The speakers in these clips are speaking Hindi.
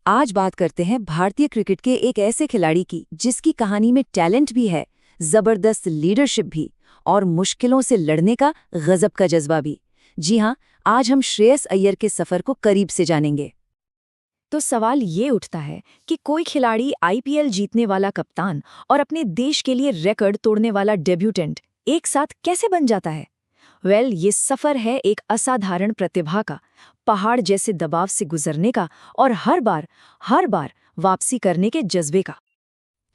आज बात करते हैं भारतीय क्रिकेट के एक ऐसे खिलाड़ी की जिसकी कहानी में टैलेंट भी है, जबरदस्त लीडरशिप भी और मुश्किलों से लड़ने का गजब का जज्बा भी। जी हाँ, आज हम श्रेयस अय्यर के सफर को करीब से जानेंगे। तो सवाल ये उठता है कि कोई खिलाड़ी आईपीएल जीतने वाला कप्तान और अपने देश के लिए रिकॉर्ड तोड़ने वाला डेब्यूटेंट एक साथ कैसे बन जाता है? ये सफर है एक असाधारण प्रतिभा का, पहाड़ जैसे दबाव से गुजरने का और हर बार वापसी करने के जज्बे का।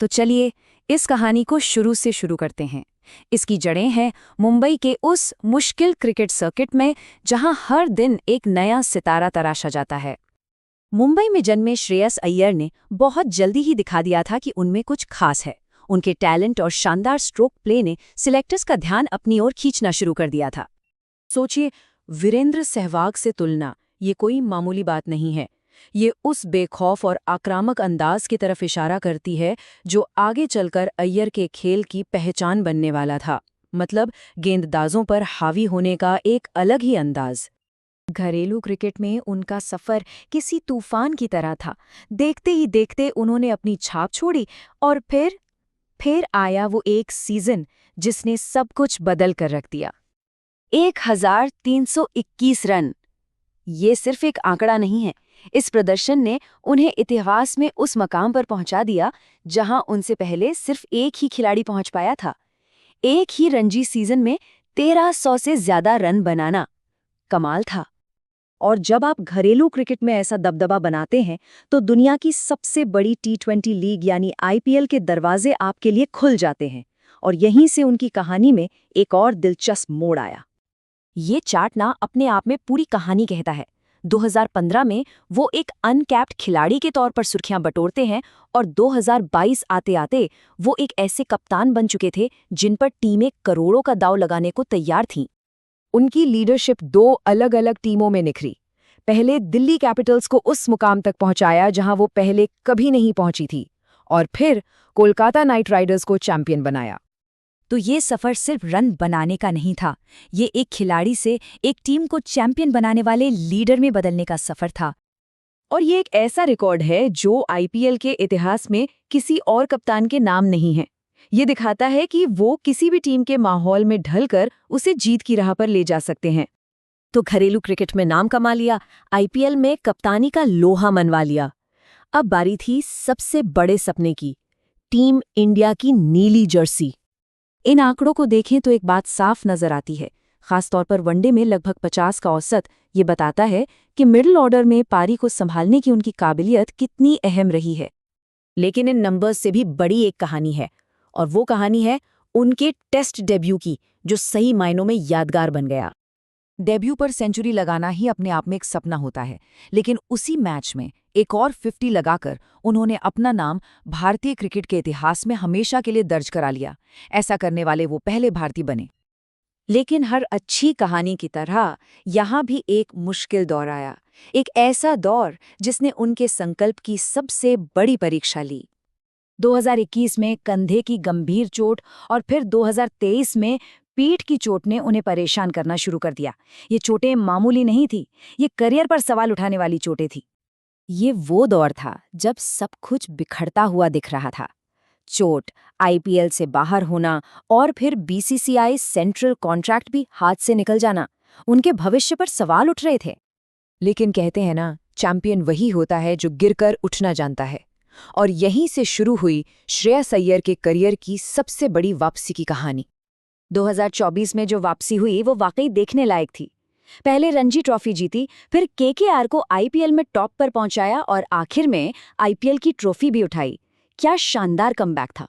तो चलिए इस कहानी को शुरू से शुरू करते हैं। इसकी जड़ें हैं मुंबई के उस मुश्किल क्रिकेट सर्किट में जहां हर दिन एक नया सितारा तराशा जाता है। मुंबई में जन्मे श्रेयस अय्यर ने बहुत जल्दी ही दिखा दिया था कि उनमें कुछ खास है। उनके टैलेंट और शानदार स्ट्रोक प्ले ने सिलेक्टर्स का ध्यान अपनी ओर खींचना शुरू कर दिया था। सोचिए, वीरेंद्र सहवाग से तुलना ये कोई मामूली बात नहीं है। ये उस बेखौफ और आक्रामक अंदाज की तरफ इशारा करती है जो आगे चलकर अय्यर के खेल की पहचान बनने वाला था। मतलब गेंदबाजों पर हावी होने का एक अलग ही अंदाज। घरेलू क्रिकेट में उनका सफर किसी तूफान की तरह था। देखते ही देखते उन्होंने अपनी छाप छोड़ी और फिर आया वो एक सीजन जिसने सब कुछ बदल कर रख दिया। 1321 रन, ये सिर्फ एक आंकड़ा नहीं है। इस प्रदर्शन ने उन्हें इतिहास में उस मकाम पर पहुंचा दिया जहां उनसे पहले सिर्फ एक ही खिलाड़ी पहुंच पाया था। एक ही रणजी सीजन में 1300 से ज्यादा रन बनाना कमाल था। और जब आप घरेलू क्रिकेट में ऐसा दबदबा बनाते हैं तो दुनिया की सबसे बड़ी टी20 लीग यानी आईपीएल के दरवाजे आपके लिए खुल जाते हैं। और यहीं से उनकी कहानी में एक और दिलचस्प मोड़ आया। ये चार्ट ना अपने आप में पूरी कहानी कहता है। 2015 में वो एक अनकैप्ड खिलाड़ी के तौर पर सुर्खियां बटोरते हैं और 2022 आते आते वो एक ऐसे कप्तान बन चुके थे जिन पर टीमें करोड़ों का दांव लगाने को तैयार थीं। उनकी लीडरशिप दो अलग अलग टीमों में निखरी। पहले दिल्ली कैपिटल्स को उस मुकाम तक पहुंचाया जहां वो पहले कभी नहीं पहुंची थी, और फिर कोलकाता नाइट राइडर्स को चैंपियन बनाया। तो ये सफर सिर्फ रन बनाने का नहीं था, ये एक खिलाड़ी से एक टीम को चैंपियन बनाने वाले लीडर में बदलने का सफर था। और ये एक ऐसा रिकॉर्ड है जो आईपीएल के इतिहास में किसी और कप्तान के नाम नहीं है। ये दिखाता है कि वो किसी भी टीम के माहौल में ढलकर उसे जीत की राह पर ले जा सकते हैं। तो घरेलू क्रिकेट में नाम कमा लिया, आईपीएल में कप्तानी का लोहा मनवा लिया। अब बारी थी सबसे बड़े सपने की, टीम इंडिया की नीली जर्सी। इन आंकड़ों को देखें तो एक बात साफ नजर आती है, खासतौर पर वनडे में लगभग 50 का औसत। ये बताता है कि मिडिल ऑर्डर में पारी को संभालने की उनकी काबिलियत कितनी अहम रही है। लेकिन इन नंबर्स से भी बड़ी एक कहानी है, और वो कहानी है उनके टेस्ट डेब्यू की, जो सही मायनों में यादगार बन गया। डेब्यू पर सेंचुरी लगाना ही अपने आप में एक सपना होता है, लेकिन उसी मैच में एक और 50 लगाकर उन्होंने अपना नाम भारतीय क्रिकेट के इतिहास में हमेशा के लिए दर्ज करा लिया। ऐसा करने वाले वो पहले भारतीय बने। लेकिन हर अच्छी कहानी की तरह यहाँ भी एक मुश्किल दौर आया, एक ऐसा दौर जिसने उनके संकल्प की सबसे बड़ी परीक्षा ली। 2021 में कंधे की गंभीर चोट और फिर 2023 में पीठ की चोट ने उन्हें परेशान करना शुरू कर दिया। ये चोटें मामूली नहीं थी, ये करियर पर सवाल उठाने वाली चोटें थी। ये वो दौर था जब सब कुछ बिखरता हुआ दिख रहा था। चोट, आईपीएल से बाहर होना और फिर बीसीसीआई सेंट्रल कॉन्ट्रैक्ट भी हाथ से निकल जाना, उनके भविष्य पर सवाल उठ रहे थे। लेकिन कहते हैं ना, चैंपियन वही होता है जो गिरकर उठना जानता है। और यहीं से शुरू हुई श्रेयस अय्यर के करियर की सबसे बड़ी वापसी की कहानी। 2024 में जो वापसी हुई वो वाकई देखने लायक थी। पहले रणजी ट्रॉफी जीती, फिर केकेआर को आईपीएल में टॉप पर पहुंचाया और आखिर में आईपीएल की ट्रॉफी भी उठाई। क्या शानदार कमबैक था।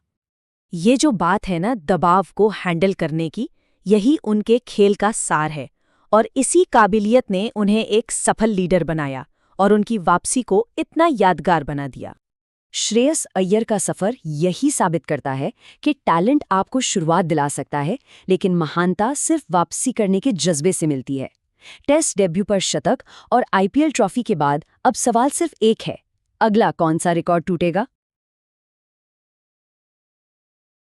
ये जो बात है ना दबाव को हैंडल करने की, यही उनके खेल का सार है, और इसी काबिलियत ने उन्हें एक सफल लीडर बनाया और उनकी वापसी को इतना यादगार बना दिया। श्रेयस अय्यर का सफर यही साबित करता है कि टैलेंट आपको शुरुआत दिला सकता है, लेकिन महानता सिर्फ वापसी करने के जज्बे से मिलती है। टेस्ट डेब्यू पर शतक और आईपीएल ट्रॉफी के बाद अब सवाल सिर्फ एक है, अगला कौन सा रिकॉर्ड टूटेगा?